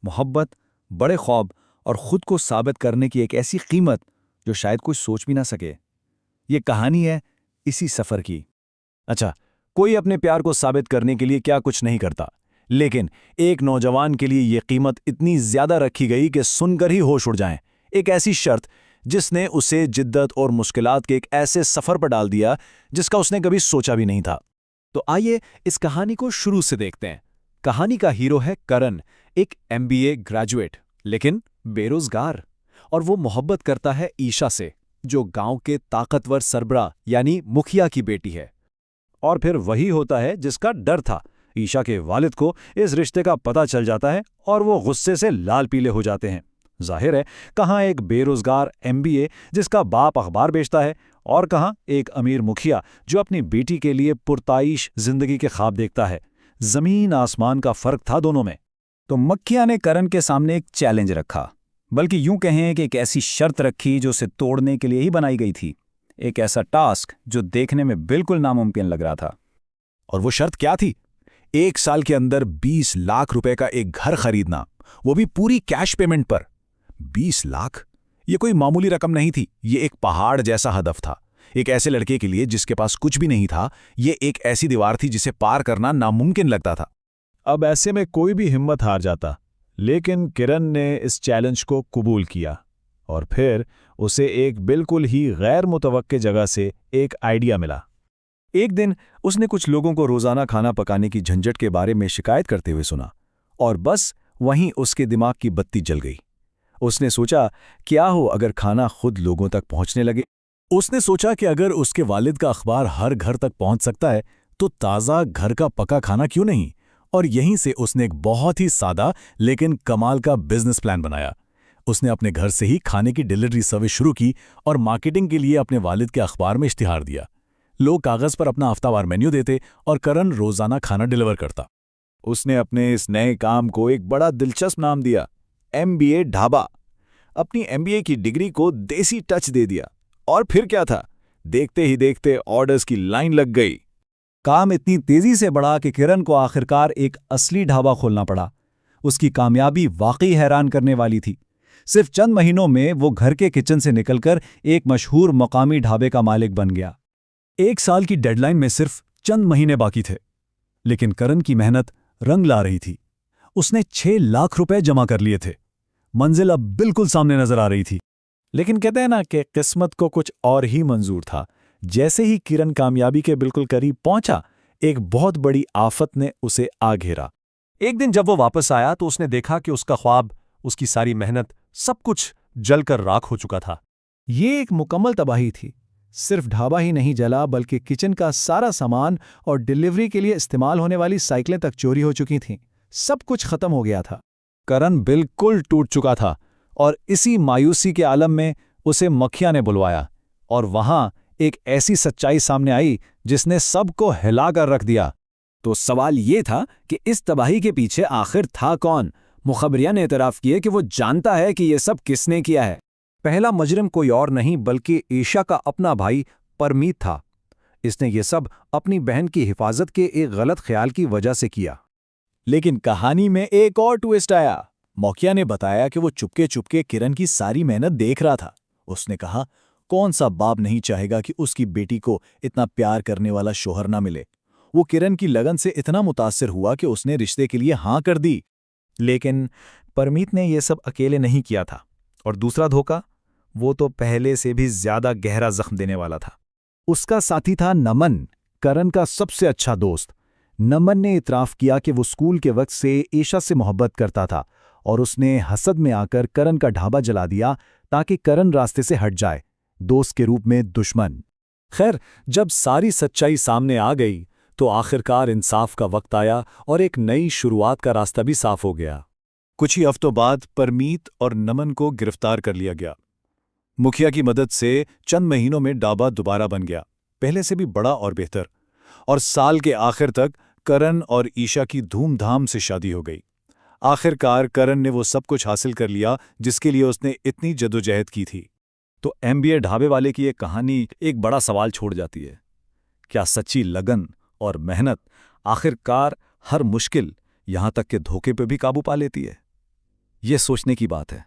मोहब्बत, बड़े ख्वाब और खुद को साबित करने की एक ऐसी कीमत जो शायद कोई सोच भी ना सके। ये कहानी है इसी सफ़र की। अच्छा, कोई अपने प्यार को साबित करने के लिए क्या कुछ नहीं करता, लेकिन एक नौजवान के लिए ये कीमत इतनी ज्यादा रखी गई कि सुनकर ही होश उड़ जाएं। एक ऐसी शर्त जिसने उसे जिद्दत और मुश्किलात के एक ऐसे सफर पर डाल दिया जिसका उसने कभी सोचा भी नहीं था। तो आइए इस कहानी को शुरू से देखते हैं। कहानी का हीरो है करण, एक एमबीए ग्रेजुएट लेकिन बेरोजगार। और वो मोहब्बत करता है ईशा से, जो गांव के ताकतवर सरबराह यानी मुखिया की बेटी है। और फिर वही होता है जिसका डर था। ईशा के वालिद को इस रिश्ते का पता चल जाता है और वो गुस्से से लाल पीले हो जाते हैं। जाहिर है, कहाँ एक बेरोजगार एमबीए जिसका बाप अखबार बेचता है, और कहाँ एक अमीर मुखिया जो अपनी बेटी के लिए पुरताइश जिंदगी के ख्वाब देखता है। जमीन आसमान का फर्क था दोनों में। तो मुखिया ने करण के सामने एक चैलेंज रखा, बल्कि यूं कहें कि एक ऐसी शर्त रखी जो उसे तोड़ने के लिए ही बनाई गई थी। एक ऐसा टास्क जो देखने में बिल्कुल नामुमकिन लग रहा था। और वो शर्त क्या थी? 1 साल के अंदर 20 लाख रुपए का एक घर खरीदना, वो भी पूरी कैश पेमेंट पर। 20 लाख? ये कोई मामूली रकम नहीं थी, ये एक पहाड़ जैसा हदफ था। एक ऐसे लड़के के लिए जिसके पास कुछ भी नहीं था, ये एक ऐसी दीवार थी जिसे पार करना नामुमकिन लगता था। अब ऐसे में कोई भी हिम्मत हार जाता, लेकिन किरण ने इस चैलेंज को कबूल किया। और फिर उसे एक बिल्कुल ही गैर मुतवक्के जगह से एक आइडिया मिला। एक दिन उसने कुछ लोगों को रोजाना खाना पकाने की झंझट के बारे में शिकायत करते हुए सुना, और बस वहीं उसके दिमाग की बत्ती जल गई। उसने सोचा, क्या हो अगर खाना खुद लोगों तक पहुंचने लगे। उसने सोचा कि अगर उसके वालिद का अखबार हर घर तक पहुंच सकता है तो ताज़ा घर का पका खाना क्यों नहीं। और यहीं से उसने एक बहुत ही सादा लेकिन कमाल का बिजनेस प्लान बनाया। उसने अपने घर से ही खाने की डिलीवरी सर्विस शुरू की और मार्केटिंग के लिए अपने वालिद के अखबार में इश्तिहार दिया। लोग कागज पर अपना हफ्तावार मेन्यू देते और करण रोजाना खाना डिलीवर करता। उसने अपने इस नए काम को एक बड़ा दिलचस्प नाम दिया, एमबीए ढाबा। अपनी एमबीए की डिग्री को देसी टच दे दिया। और फिर क्या था, देखते ही देखते ऑर्डर्स की लाइन लग गई। काम इतनी तेजी से बढ़ा कि किरण को आखिरकार एक असली ढाबा खोलना पड़ा। उसकी कामयाबी वाकई हैरान करने वाली थी। सिर्फ चंद महीनों में वो घर के किचन से निकलकर एक मशहूर मकामी ढाबे का मालिक बन गया। 1 साल की डेडलाइन में सिर्फ चंद महीने बाकी थे, लेकिन करण की मेहनत रंग ला रही थी। उसने 6 लाख रुपए जमा कर लिए थे। मंजिल अब बिल्कुल सामने नजर आ रही थी। लेकिन कहते हैं ना कि किस्मत को कुछ और ही मंजूर था। जैसे ही किरण कामयाबी के बिल्कुल करीब पहुंचा, एक बहुत बड़ी आफत ने उसे आ घेरा। एक दिन जब वो वापस आया तो उसने देखा कि उसका ख्वाब, उसकी सारी मेहनत, सब कुछ जलकर राख हो चुका था। ये एक मुकम्मल तबाही थी। सिर्फ ढाबा ही नहीं जला, बल्कि किचन का सारा सामान और डिलीवरी के लिए इस्तेमाल होने वाली साइकिलें तक चोरी हो चुकी थीं। सब कुछ खत्म हो गया था। करण बिल्कुल टूट चुका था और इसी मायूसी के आलम में उसे मुखिया ने बुलवाया। और वहां एक ऐसी सच्चाई सामने आई जिसने सबको हिलाकर रख दिया। तो सवाल ये था कि इस तबाही के पीछे आखिर था कौन? मुखबरिया ने एतराफ़ किए कि वो जानता है कि ये सब किसने किया है। पहला मुजरिम कोई और नहीं बल्कि ईशा का अपना भाई परमीत था। इसने ये सब अपनी बहन की हिफाजत के एक गलत ख्याल की वजह से किया। लेकिन कहानी में एक और ट्विस्ट आया। मुखिया ने बताया कि वो चुपके चुपके किरण की सारी मेहनत देख रहा था। उसने कहा, कौन सा बाप नहीं चाहेगा कि उसकी बेटी को इतना प्यार करने वाला शोहर ना मिले। वो किरण की लगन से इतना मुतासिर हुआ कि उसने रिश्ते के लिए हाँ कर दी। लेकिन परमीत ने यह सब अकेले नहीं किया था। और दूसरा धोखा, वो तो पहले से भी ज्यादा गहरा जख्म देने वाला था। उसका साथी था नमन, करण का सबसे अच्छा दोस्त। नमन ने इतराफ किया कि वो स्कूल के वक्त से ईशा से मोहब्बत करता था और उसने हसद में आकर करण का ढाबा जला दिया ताकि करण रास्ते से हट जाए, दोस्त के रूप में दुश्मन। खैर, जब सारी सच्चाई सामने आ गई तो आखिरकार इंसाफ का वक्त आया और एक नई शुरुआत का रास्ता भी साफ हो गया। कुछ ही हफ्तों बाद परमीत और नमन को गिरफ्तार कर लिया गया। मुखिया की मदद से चंद महीनों में ढाबा दोबारा बन गया, पहले से भी बड़ा और बेहतर। और साल के आखिर तक करण और ईशा की धूमधाम से शादी हो गई। आखिरकार करण ने वो सब कुछ हासिल कर लिया जिसके लिए उसने इतनी जदोजहद की थी। तो एमबीए ढाबे वाले की ये कहानी एक बड़ा सवाल छोड़ जाती है। क्या सच्ची लगन और मेहनत आखिरकार हर मुश्किल, यहां तक के धोखे पे भी काबू पा लेती है? ये सोचने की बात है।